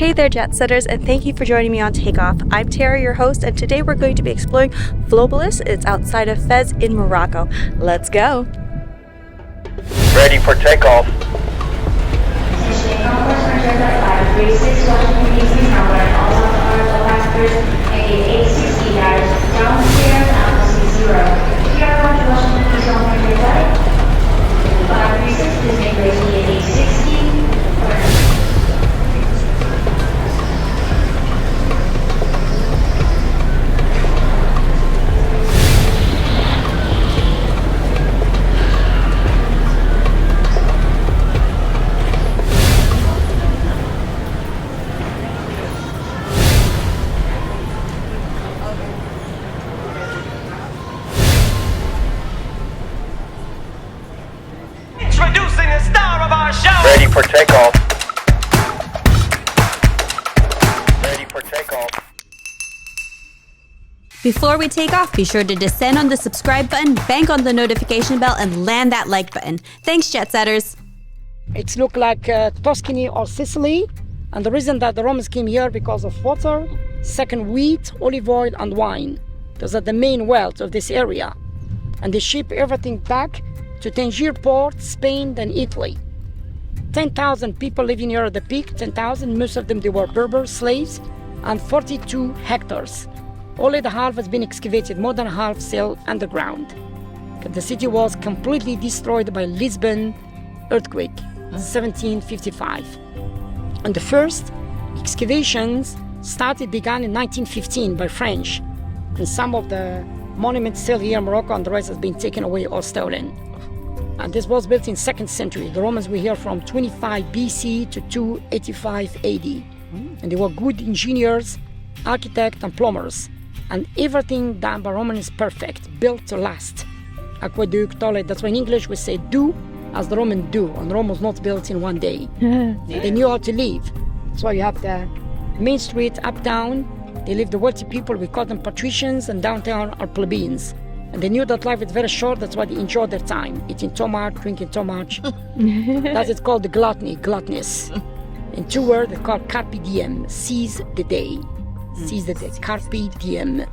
Hey there, jet setters, and thank you for joining me on Takeoff. I'm Tara, your host, and today we're going to be exploring Volubilis. It's outside of Fez in Morocco. Let's go. Ready for takeoff. Introducing the star of our show. Ready for takeoff. Ready for takeoff. Before we take off, be sure to descend on the subscribe button, bank on the notification bell, and land that like button. Thanks, jet setters. It looked like Tuscany or Sicily, and the reason that the Romans came here because of water, second wheat, olive oil, and wine. Those are the main wealth of this area, and they ship everything back to Tangier port, Spain, then Italy. 10,000 people living here at the peak, 10,000, most of them they were Berber slaves, and 42 hectares. Only the half has been excavated, more than half still underground. The city was completely destroyed by Lisbon earthquake, 1755. And the first excavations began in 1915 by French. And some of the monuments still here in Morocco, and the rest has been taken away or stolen. And this was built in 2nd century. The Romans were here from 25 BC to 285 AD. And they were good engineers, architects, and plumbers. And everything done by Roman is perfect, built to last. Aqueduct, toilet, that's why in English we say do as the Romans do. And Rome was not built in one day. They knew how to live. That's why you have the main street, up, down. They live the wealthy people, we call them patricians, and downtown are plebeians. And they knew that life is very short, that's why they enjoyed their time. Eating too much, drinking too much. That's it's called the gluttony, gluttonous. In two words, they call carpe diem, seize the day. Seize the day, carpe diem.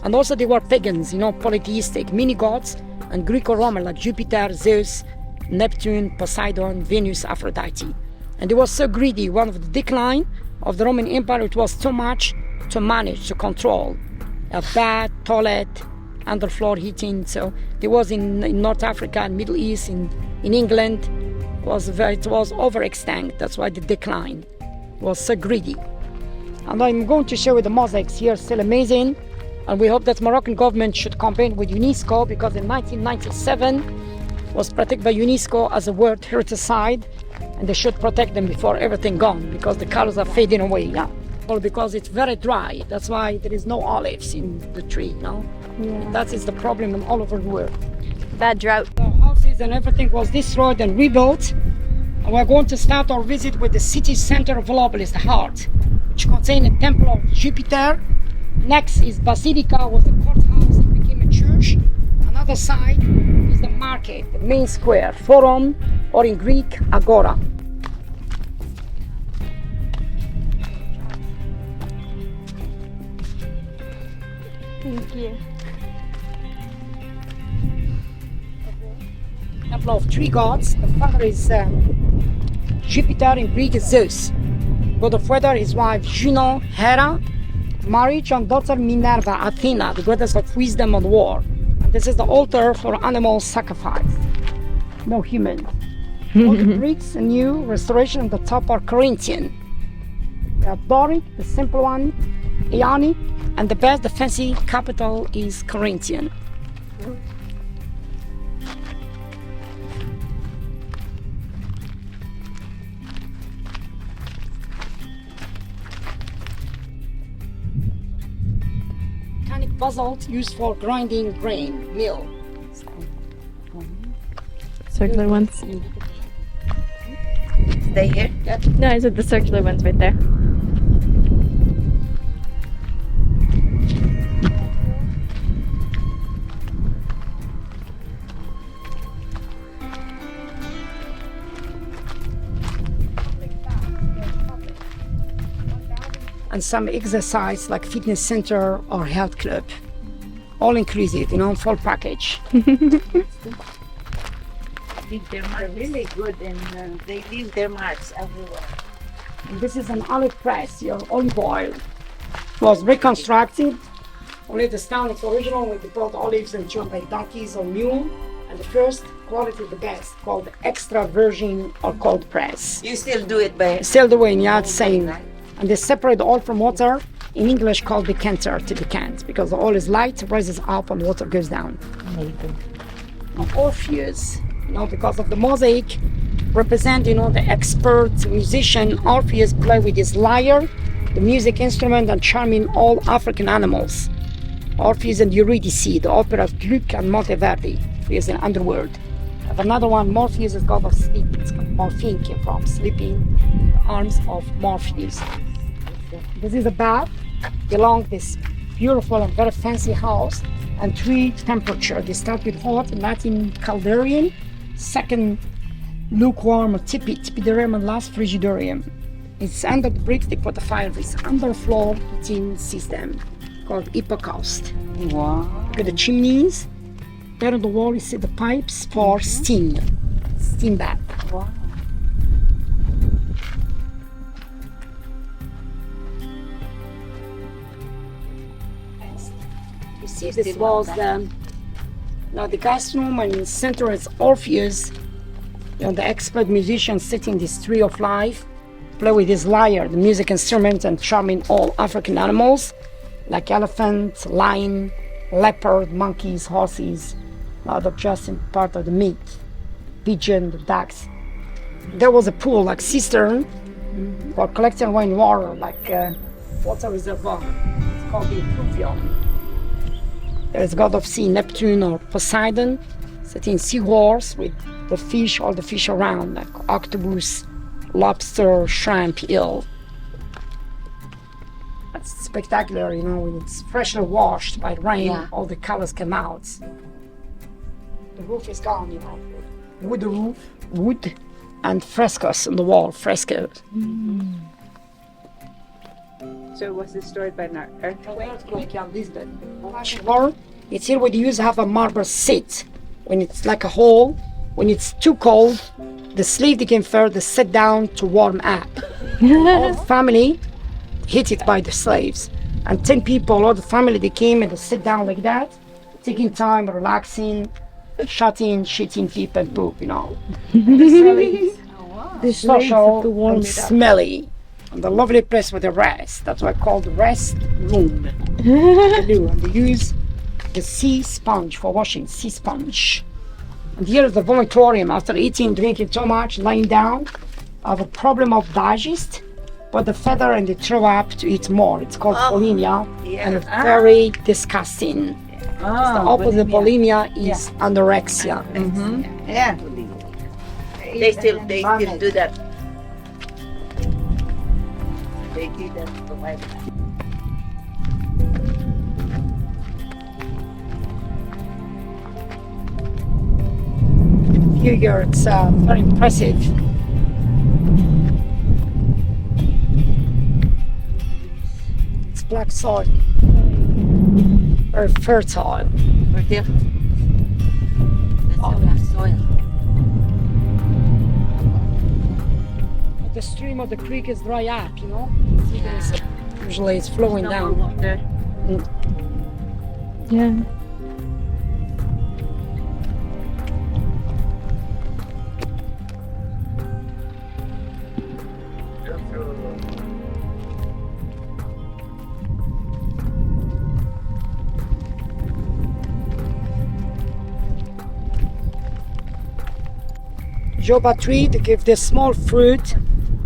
And also they were pagans, polytheistic, mini gods, and Greco-Roman like Jupiter, Zeus, Neptune, Poseidon, Venus, Aphrodite. And they were so greedy, one of the decline of the Roman Empire, it was too much to manage, to control. A bath, toilet, underfloor heating. So there was in North Africa and Middle East, in England, it was overextinct. That's why the decline was so greedy. And I'm going to show you the mosaics here, still amazing. And we hope that Moroccan government should campaign with UNESCO, because in 1997 was protected by UNESCO as a World Heritage Site, and they should protect them before everything gone, because the colors are fading away now. Well, because it's very dry, that's why there is no olives in the tree, Yeah. That is the problem in all over the world. Bad drought. The houses and everything was destroyed and rebuilt. And we're going to start our visit with the city center of Volubilis, the heart, which contains a temple of Jupiter. Next is Basilica, was the courthouse that became a church. Another side is the market, the main square, forum, or in Greek, agora. Thank you. Temple of three gods. The father is Jupiter, in Greek is Zeus. God of weather, his wife Juno, Hera, marriage, and daughter Minerva, Athena, the goddess of wisdom and war. And this is the altar for animal sacrifice. No human. All the Greeks and new restoration on the top are Corinthian. We have Doric, the simple one, Ionic, and the best, the fancy capital is Corinthian. Volcanic basalt used for grinding grain, mill. Circular ones. Stay here? No, I said the circular ones right there. and some exercise like fitness center or health club. All inclusive, full package. They're really good, and they leave their marks everywhere. And this is an olive press, your olive oil. It was reconstructed. Only the town is original when they brought olives and churned by donkeys or mule. And the first quality, the best, called extra virgin or cold press. You still do it by Still doing, yeah, it's same. And they separate the oil from water. In English, called decanter to decant, because the oil is light, rises up, and water goes down. And Orpheus, because of the mosaic, represent, the expert musician. Orpheus play with his lyre, the music instrument, and charming all African animals. Orpheus and Eurydice, the opera of Gluck and Monteverdi, is an underworld. And another one, Morpheus, is god of sleep. It's morphine came from sleeping, the arms of Morpheus. This is a bath, belong this beautiful and very fancy house, and 3 temperature. They start with hot, Latin Caldarian, second lukewarm or tepidarium, and last frigidarium. It's under the bricks, they put the fire. It's under floor heating system called hypocaust. wow. Look at the chimneys. There on the wall you see the pipes for steam bath. Wow. You see this was the guest room, and in the center is Orpheus, the expert musician sitting this tree of life, play with his lyre, the music instrument, and charming all African animals like elephant, lion, leopard, monkeys, horses, other just in part of the meat, pigeon, the ducks. There was a pool like cistern for collecting rainwater, like water reservoir. It's called the imperial. There is god of sea, Neptune or Poseidon, sitting seahorse with the fish, all the fish around, like octopus, lobster, shrimp, eel. That's spectacular, when it's freshly washed by rain, all the colors come out. The roof is gone, wood roof, wood, and frescoes on the wall, frescoes. So was destroyed by an earthquake? Earthquake, yeah, Lisbon. Floor, it's here where you used to have a marble seat. When it's like a hole, when it's too cold, the slave became further sit down to warm up. All the family heated by the slaves. And 10 people, all the family, they came and they sit down like that, taking time, relaxing, shutting, shitting, peep and poop, The social and smelly. And the lovely place for the rest. That's why called the rest room. And they use the sea sponge for washing, sea sponge. And here is the vomitorium. After eating, drinking too much, lying down, have a problem of digest, but the feather and they throw up to eat more. It's called bulimia, and it's very disgusting. The opposite of bulimia is anorexia. Yeah. They still do that. They do that for my Figure, it's very impressive. It's black soil, very fertile. soil. The stream of the creek is dry up, Usually it's flowing down. Yeah. Joba tree, they give this small fruit,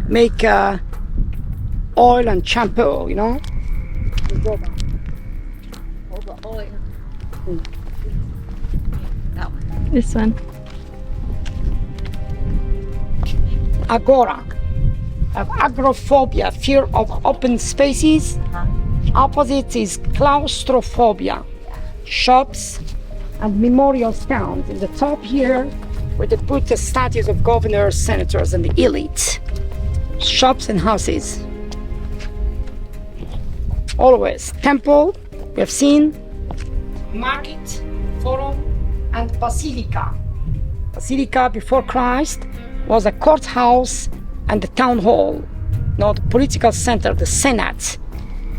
make oil and shampoo, The joba. Oil. This one. Agora. Have agoraphobia, fear of open spaces. Opposite is claustrophobia. Shops and memorial towns. In the top here, where they put the statues of governors, senators, and the elite. Shops and houses. always temple, we have seen market, forum, and basilica. Basilica before Christ was a courthouse and the town hall, not the political center, the Senate.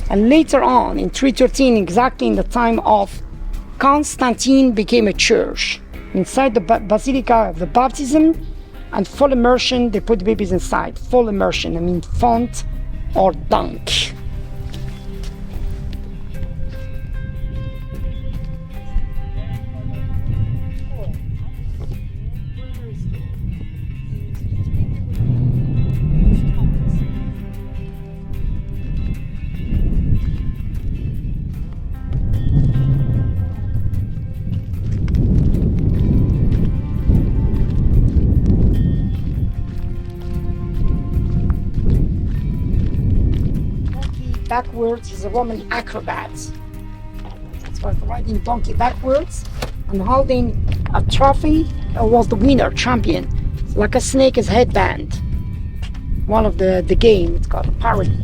And later on, in 313, exactly in the time of Constantine, became a church. Inside the basilica of the baptism and full immersion, they put the babies inside. Full immersion, I mean font or dunk. Backwards is a Roman acrobat. So riding donkey backwards and holding a trophy was the winner, champion. It's like a snake is headband. One of the game, it's called a parody.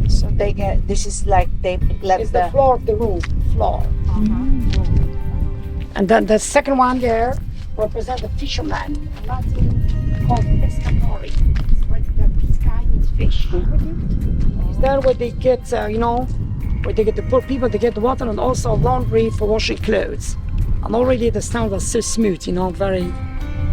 So they get, this is like they left It's the floor of the room, floor. And then the second one there represents the fisherman, Latin called pescatore. It's right there, pisca means fish. It's there where they get, where they get the poor people, they get the water and also laundry for washing clothes. And already the sound was so smooth, very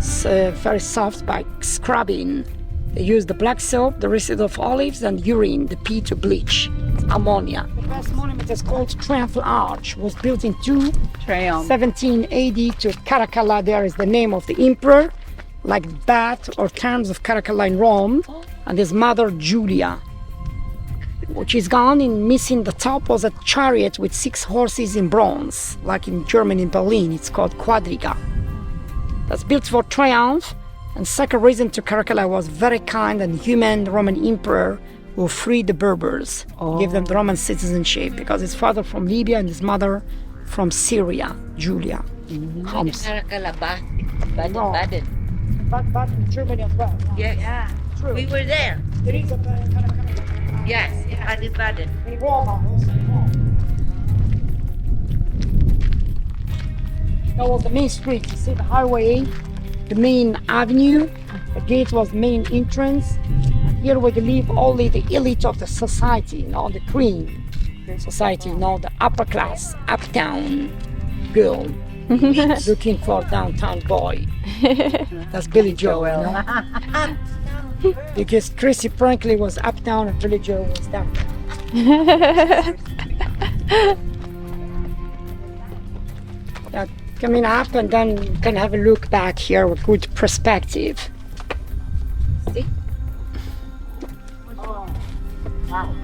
soft by scrubbing. They use the black soap, the residue of olives, and urine, the pee to bleach. It's ammonia. The first monument is called Triumphal Arch. It was built in 17 AD to Caracalla. There is the name of the emperor, like Bat or terms of Caracalla in Rome, and his mother Julia. Which is gone in missing the top was a chariot with 6 horses in bronze, like in Germany, in Berlin. It's called quadriga. That's built for triumph. And second reason to Caracalla was very kind and human Roman emperor who freed the Berbers, gave them the Roman citizenship, because his father from Libya and his mother from Syria, Julia. Homs. Caracalla, No. Baden. But in Germany as well. Yes. Yeah. True. We were there. There is a Caracalla. Yes. Baden. In Roma, also in Rome. That was the main street. You see the highway, the main avenue, the gate was main entrance. And here we live only the elite of the society, the cream society, the upper class, uptown girl looking for downtown boy. That's Billy Joe. Because Chrissy Franklin was uptown and Billy Joe was downtown. Coming up, and then you can have a look back here with good perspective. See? Oh. Wow.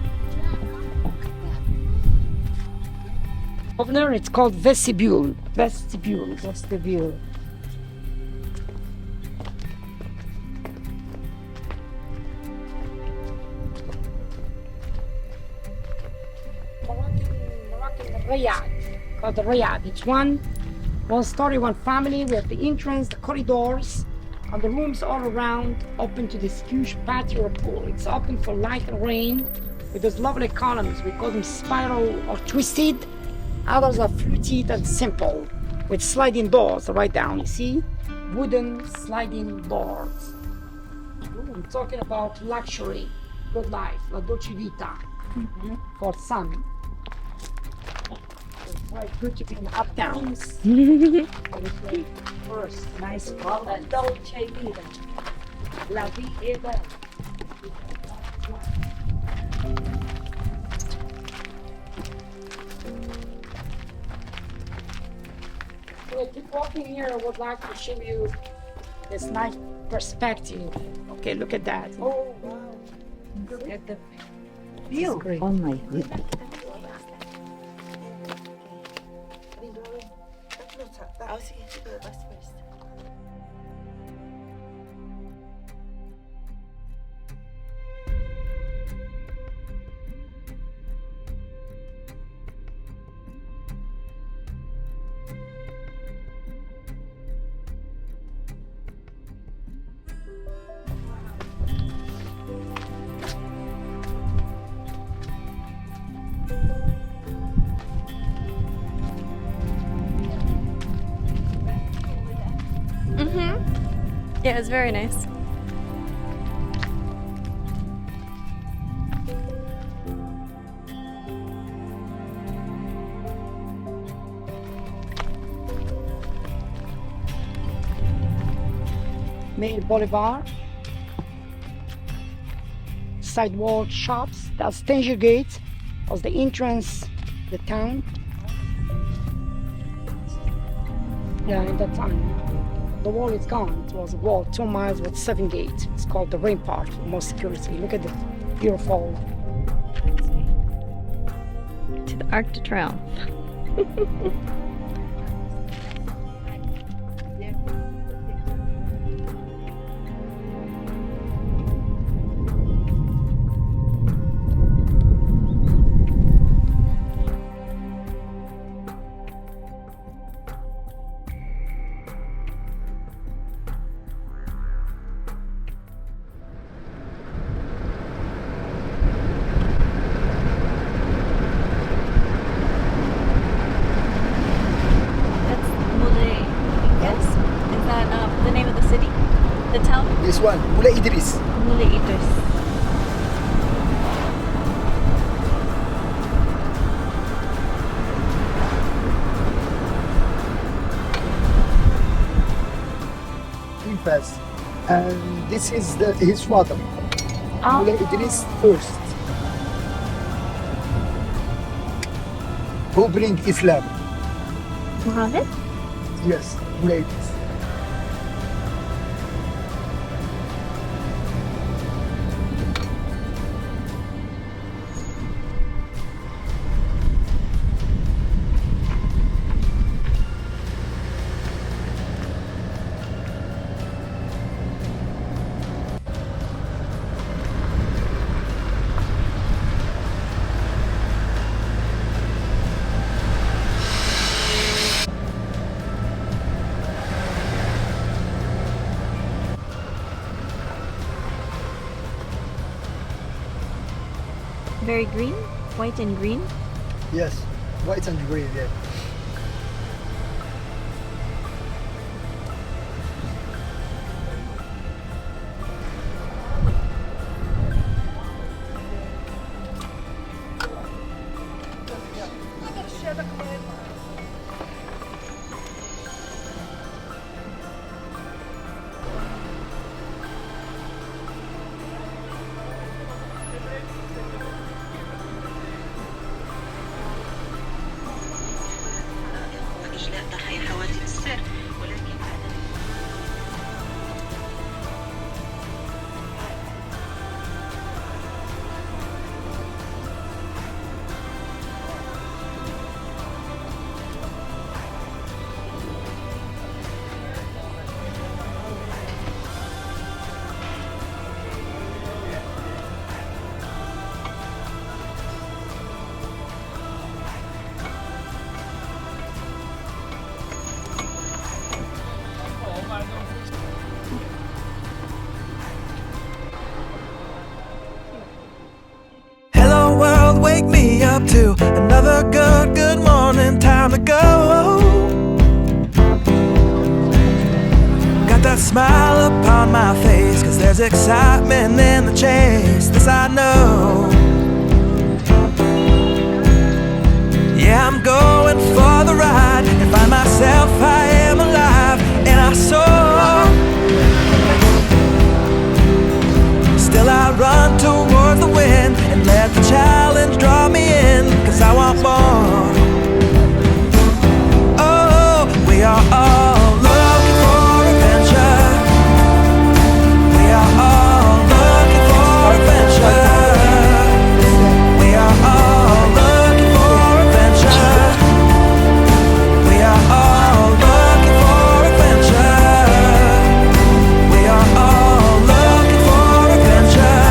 Over there, it's called vestibule. Vestibule. Moroccan Riyadh, called the Riyadh. It's one story, one family. We have the entrance, the corridors, and the rooms all around open to this huge patio or pool. It's open for light and rain with those lovely columns. We call them spiral or twisted. Others are fluted and simple with sliding doors right down. You see? Wooden sliding doors. I'm talking about luxury, good life, la dolce vita for some. It's quite good to be in uptowns. First, nice call. Dolce vita. La vie est belle. We'll keep walking here. I would like to show you this nice perspective. Okay, look at that. Oh, wow. Look at the view. Oh my goodness. I'll see you go first. Yeah, it's very nice. Main boulevard, sidewalk shops. That's Tanger Gate, was the entrance, the town. Yeah, in that time, the wall is gone. It was a wall 2 miles with 7 gates. It's called the rampart for more security. Look at the beautiful. To the Arc de Triomphe. The town? This one, Moulay Idris. Moulay Idris. In Fez. And this is his father. Moulay Idris first. Who bring Islam? Muhammad? Yes, Moulay Idris. Very green, white and green. Yes, white and green, yeah. Hello world, wake me up to another good morning, time to go. Got that smile upon my face, cause there's excitement in the chase, this I know. Yeah, I'm going for the ride and find myself, I am alive, and I soar. Still I run towards the wind and let the challenge draw me in, cause I want more. Oh, we are all looking for adventure. We are all looking for adventure. We are all looking for adventure. We are all looking for adventure. We are all looking for adventure.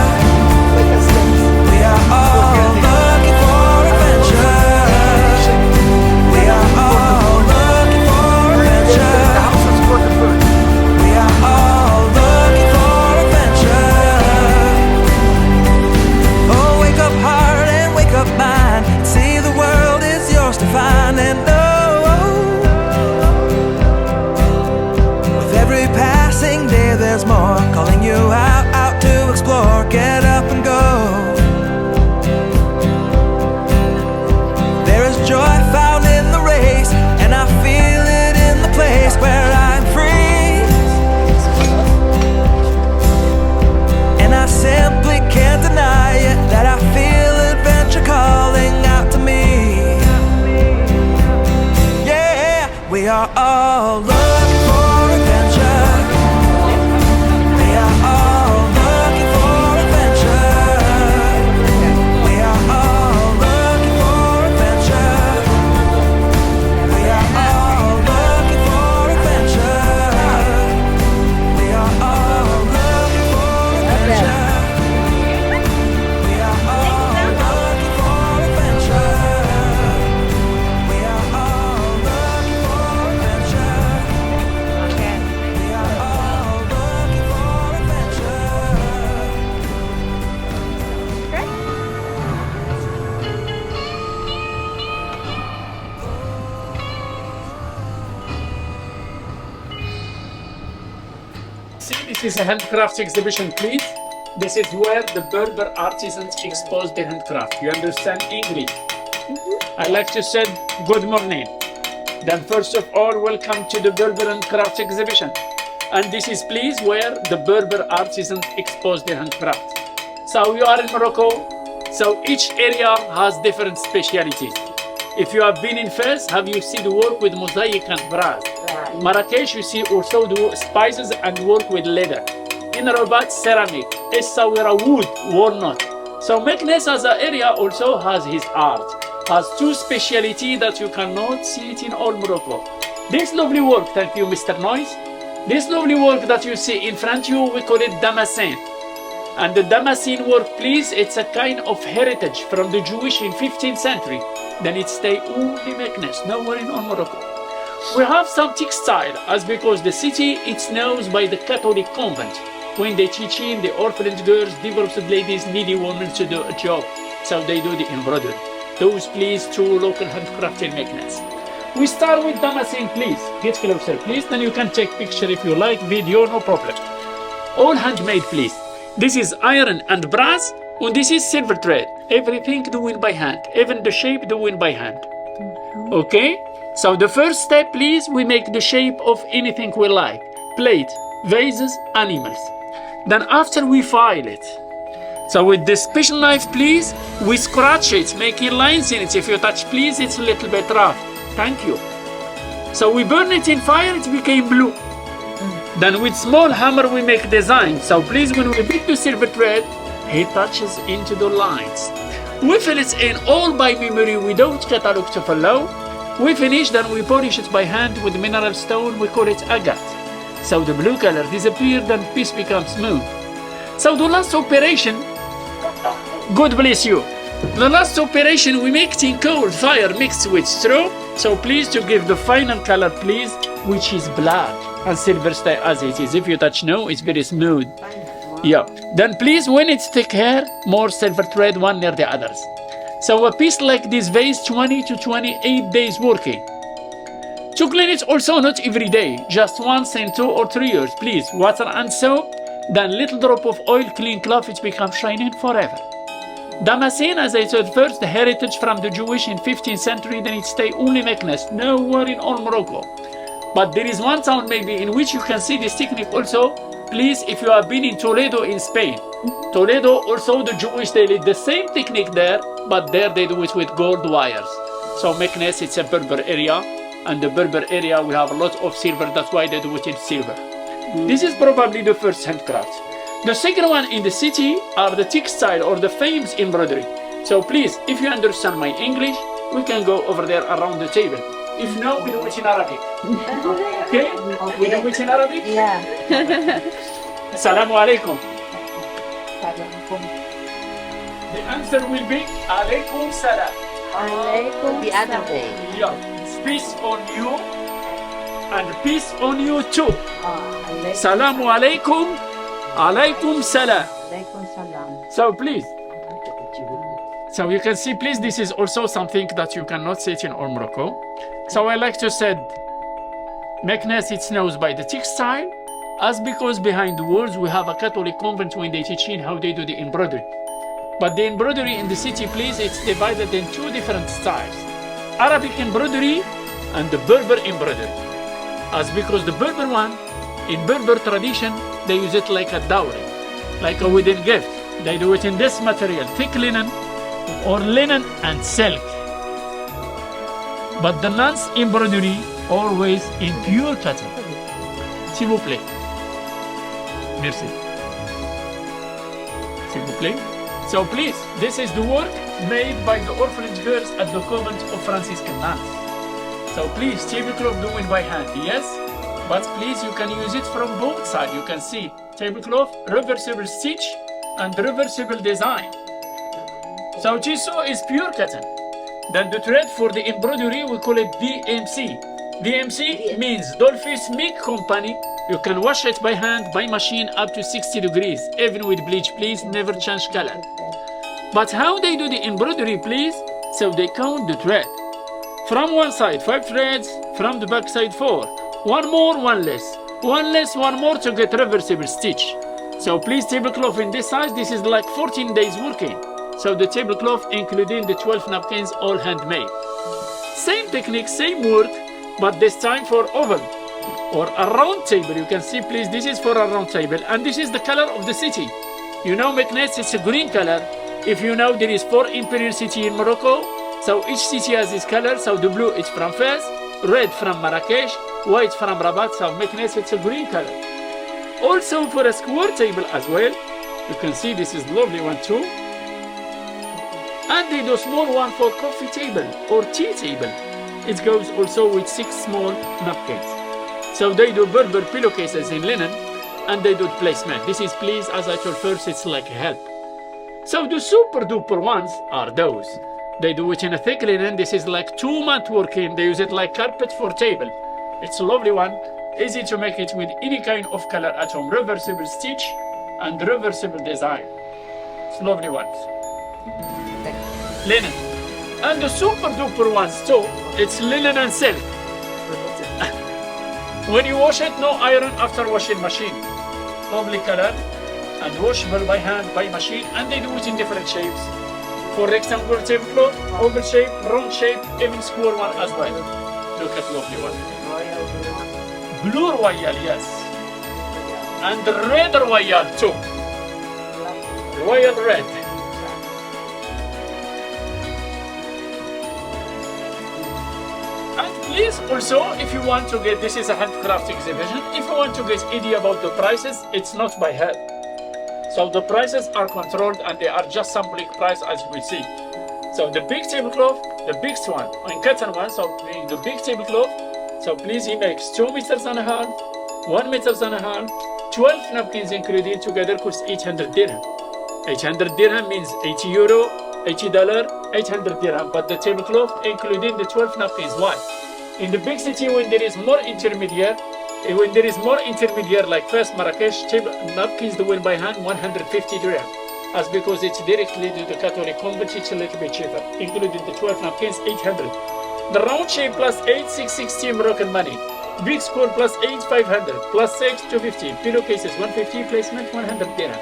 We are all looking for adventure. This is a handcraft exhibition, please. This is where the Berber artisans expose their handcraft. You understand English? I like to say good morning. Then first of all, welcome to the Berber handcraft exhibition. And this is please where the Berber artisans expose their handcraft. So you are in Morocco, so each area has different specialities. If you have been in Fez, have you seen the work with mosaic and brass? Marrakesh, you see also the spices and work with leather. In Rabat, ceramic. Essaouira, wood, walnut. So Meknes as an area also has his art. Has two specialties that you cannot see it in all Morocco. This lovely work, thank you Mr. Noise. This lovely work that you see in front of you, we call it damascene. And the damascene work, please, it's a kind of heritage from the Jewish in 15th century. Then it stay only Meknes, nowhere in all Morocco. We have some textile, as because the city, it's known by the Catholic convent. When they teach in the orphanage girls, divorced ladies, needy women to do a job. So they do the embroidery. Those, please, two local handcrafted Meknes. We start with damascene, please. Get closer, please. Then you can take picture if you like, video, no problem. All handmade, please. This is iron and brass, and this is silver thread. Everything doing by hand, even the shape doing by hand. Okay? So the first step, please, we make the shape of anything we like. Plate, vases, animals. Then after we file it. So with this special knife, please, we scratch it, making lines in it. If you touch, please, it's a little bit rough. Thank you. So we burn it in fire, it became blue. Then with small hammer, we make design. So please, when we beat the silver thread, it touches into the lines. We fill it in all by memory without catalog to follow. We finish, then we polish it by hand with mineral stone, we call it agate. So the blue color disappears, then piece becomes smooth. So the last operation, God bless you. The last operation, we make it in cold fire mixed with straw. So please, to give the final color, please, which is black and silver stay as it is. If you touch now, it's very smooth. Yeah. Then please, when it's thick hair, more silver thread one near the others. So a piece like this vase, 20 to 28 days working. To clean it also not every day, just once in 2 or 3 years, please. Water and soap, then little drop of oil, clean cloth, it becomes shining forever. Damascene, as I said first, the heritage from the Jewish in 15th century, then it stay only Meknes, nowhere in all Morocco. But there is one town maybe in which you can see this technique also. Please, if you have been in Toledo in Spain. Toledo, also the Jewish, they did the same technique there, but there they do it with gold wires. So Meknes, it's a Berber area, and the Berber area, we have a lot of silver, that's why they do it in silver. This is probably the first handcraft. The second one in the city are the textile or the famous embroidery. So please, if you understand my English, we can go over there around the table. If no, we do it in Arabic. Okay? We do it in Arabic? Yeah. Assalamu alaikum. The answer will be alaikum salam. The other way. Yeah. Peace on you and peace on you too. Salamu alaikum. Alaikum salam. So please. So you can see, please, this is also something that you cannot see it in all Morocco. So I like to say, Meknes, it's known by the textile, as because behind the walls we have a Catholic convent when they teach in how they do the embroidery. But the embroidery in the city, please, it's divided in 2 different styles. Arabic embroidery and the Berber embroidery. As because the Berber one, in Berber tradition, they use it like a dowry, like a wedding gift. They do it in this material, thick linen or linen and silk. But the nuns' embroidery always in pure cotton. S'il vous plaît. Merci. S'il vous plaît. So please, this is the work made by the orphanage girls at the convent of Franciscan nuns. So please, tablecloth doing by hand, yes? But please, you can use it from both sides. You can see tablecloth, reversible stitch, and reversible design. So tissue is pure cotton. Then the thread for the embroidery, we call it DMC. DMC means Dolphis Milk Company. You can wash it by hand, by machine, up to 60 degrees. Even with bleach, please, never change color. But how they do the embroidery, please? So they count the thread. From one side, 5 threads. From the back side, 4. One more, one less. One less, one more to get reversible stitch. So please, tablecloth in this size, this is like 14 days working. So the tablecloth including the 12 napkins, all handmade. Same technique, same work, but this time for oval or a round table. You can see, please, this is for a round table, and this is the color of the city. You know, Meknes, it's a green color. If you know, there is 4 imperial cities in Morocco, so each city has this color. So the blue is from Fez, red from Marrakesh, white from Rabat. So Meknes, it's a green color. Also for a square table as well, you can see this is lovely one too. And they do small one for coffee table or tea table. It goes also with 6 small napkins. So they do Berber pillowcases in linen, and they do placement. This is, please, as I told first, it's like a help. So the super duper ones are those. They do it in a thick linen. This is like 2-month working. They use it like carpet for table. It's a lovely one. Easy to make it with any kind of color at home. Reversible stitch and reversible design. It's lovely ones. Linen. And the super duper ones too, it's linen and silk. When you wash it, no iron after washing machine. Lovely color and washable by hand, by machine, and they do it in different shapes. For rectangular tablecloth, oval shape, round shape, even square one as well. Look at lovely one. Blue royal, yes. And red royal too. Royal red. And please also, if you want to get, this is a handcraft exhibition, if you want to get idea about the prices, it's not by hand. So the prices are controlled and they are just sampling price as we see. So the big tablecloth, the biggest one, in cotton one, so the big tablecloth, so please he makes 2 meters and a half, 1 meters and a half, 12 napkins included together cost 800 dirham. 800 dirham means 80 euro, $80, 800 dirham, but the tablecloth including the 12 napkins. Why? In the big city when there is more intermediate, like first Marrakesh, napkins the win by hand 150 dirham. As because it's directly to the Catholic convent, it's a little bit cheaper, including the 12 napkins, 800. The round shape plus 8, 660 Moroccan money. Big square plus 8, 500, plus 6, 250. Pillowcases 150, placement 100 dirham.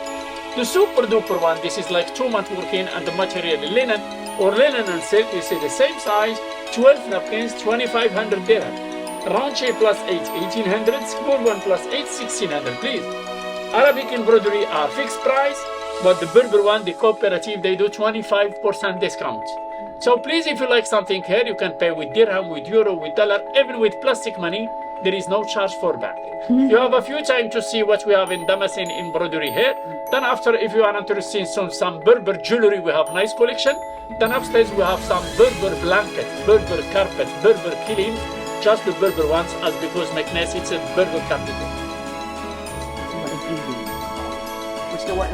The super duper one, this is like 2 month working, and the material linen or linen and silk, you see the same size, 12 napkins, 2500 dirham. Round shape plus 8, 1800, square one plus 8, 1600, please. Arabic embroidery are fixed price, but the Berber one, the cooperative, they do 25% discount. So please, if you like something here, you can pay with dirham, with euro, with dollar, even with plastic money. There is no charge for bank. You have a few time to see what we have in damascene embroidery here. Then after, if you are interested in some Berber jewelry, we have nice collection. Then upstairs we have some Berber blanket, Berber carpet, Berber kilim, just the Berber ones, as because Meknes, it's a Berber capital. What's the what?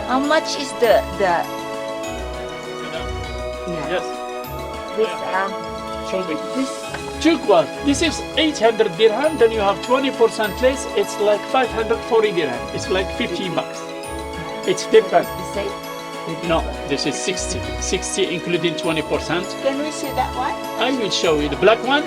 How much is the Yes. this Show me. Turquoise. This is 800 dirham. Then you have 20% less. It's like 540 dirham. It's like 50 bucks. It's different. No, this is 60. 60 including 20%. Can we see that one? I will show you the black one.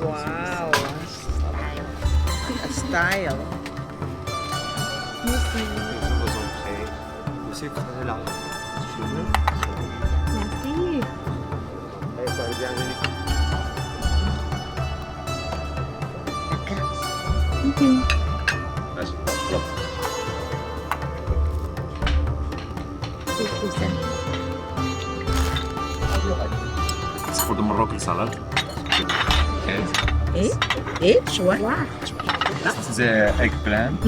Wow. Style. It's for the Moroccan salad. Okay. Each one? This is eggplant,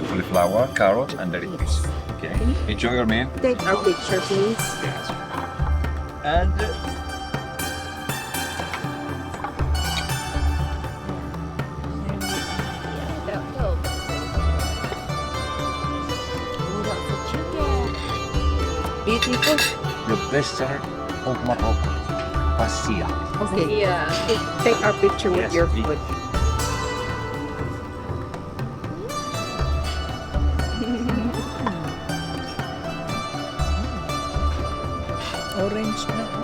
cauliflower, carrot, and lettuce. Okay. Enjoy your meal. Take our picture, please. And Beautiful. the best seller of Morocco, pastia. Okay. Take our picture with Yes, your please. food. Orange na.